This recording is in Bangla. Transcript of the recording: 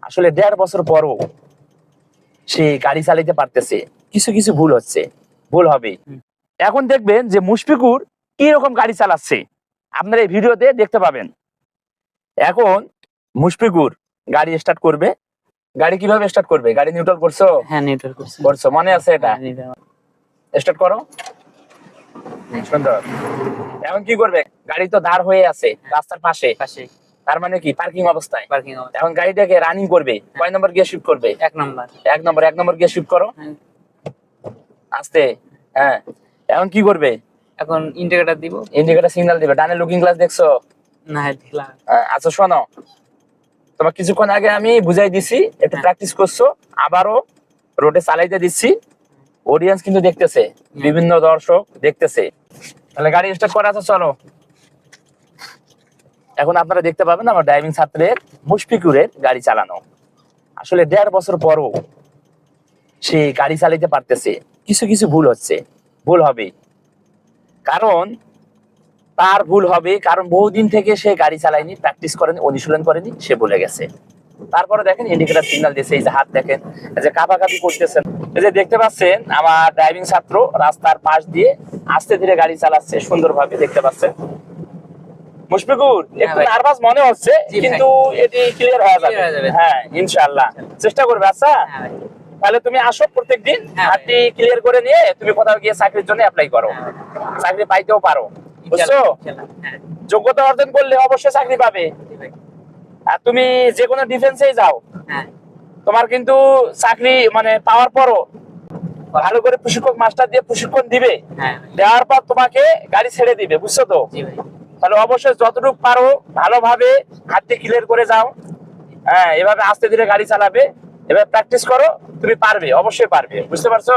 আসলে 1.5 বছর পরও সে গাড়ি চালাইতে পারতেছে। কিছু কিছু ভুল হচ্ছে, ভুল হবে। এখন দেখবেন যে মুশফিকুর কি রকম গাড়ি চালাচ্ছে, আপনারা এই ভিডিওতে দেখতে পাবেন। এখন মুশফিকুর গাড়ি স্টার্ট করবে। গাড়ি কিভাবে স্টার্ট করবে? গাড়ি নিউট্রাল করছো? হ্যাঁ, নিউট্রাল করছি। করছো, মনে আছে এটা? হ্যাঁ, নিউট্রাল। স্টার্ট করো। সুন্দর। এখন কি করবে? গাড়ি তো দাঁড় হয়ে আছে রাস্তার পাশে, পাশে তার মানে কি পার্কিং অবস্থায়। পার্কিং অবস্থা। এখন গাড়িটাকে রানিং করবে, কয় নম্বর গিয়ার শিফট করবে? 1 নাম্বার। 1 নম্বর গিয়ার শিফট করো হ্যাঁ। আস্তে। হ্যাঁ, এখন কি করবে? এখন ইন্ডিকেটর দিব। ইন্ডিকেটর সিগন্যাল দিবে। ডানে লুকিং গ্লাস দেখছো? না, দেখলাম। আচ্ছা শোনো, তোমার কিছুক্ষণ আগে আমি বুঝাই দিছি, একটু প্র্যাকটিস করছো, আবারও রোডে চালাইতে দিচ্ছি। অডিয়েন্স কিন্তু দেখতেছে, বিভিন্ন দর্শক দেখতেছে। তাহলে গাড়ি স্টার্ট করা আছে, চলো। এখন আপনারা দেখতে পাবেন আমার ড্রাইভিং ছাত্রের মুশফিকুরের গাড়ি চালানো। আসলে 1.5 বছর পরও সে গাড়ি চালাইতে পারতেছে। কিছু কিছু ভুল হচ্ছে, ভুল হবে। কারণ তার ভুল হবে, কারণ বহুদিন থেকে সে গাড়ি চালায়নি, প্র্যাকটিস করেনি, অনুশীলন করেনি, সে ভুলে গেছে। তারপরে দেখেন ইন্ডিকেটর সিগন্যাল দিয়েছে, এই যে হাত দেখেন, এই যে কাঁপাকাঁপি করতেছেন। এই যে দেখতে পাচ্ছেন আমার ড্রাইভিং ছাত্র রাস্তার পাশ দিয়ে আস্তে ধীরে গাড়ি চালাচ্ছে, সুন্দরভাবে দেখতে পাচ্ছেন। মুশফিকুর একটু নার্ভাস মনে হচ্ছে, কিন্তু এটি ক্লিয়ার হয়ে যাবে। হ্যাঁ, ইনশাআল্লাহ চেষ্টা করবে। আচ্ছা, তাহলে তুমি আসো প্রত্যেকদিন, হাতটি ক্লিয়ার করে নিয়ে তুমি কোথাও গিয়ে চাকরির জন্য অ্যাপ্লাই করো, চাকরি পাইতেও পারো, বুঝছো? যোগ্যতা অর্জন করলে অবশ্যই চাকরি পাবে। আর তুমি যে কোনো ডিফেন্সে যাও, তোমার কিন্তু চাকরি মানে পাওয়ার পরও ভালো করে প্রশিক্ষক মাস্টার দিয়ে প্রশিক্ষণ দিবে, দেওয়ার পর তোমাকে গাড়ি ছেড়ে দিবে, বুঝছো তো? তাহলে অবশ্যই যতটুকু পারো ভালোভাবে হাতটি ক্লিয়ার করে যাও। হ্যাঁ, এভাবে আস্তে ধীরে গাড়ি চালাবে, এভাবে প্র্যাকটিস করো, তুমি পারবে, অবশ্যই পারবে, বুঝতে পারছো?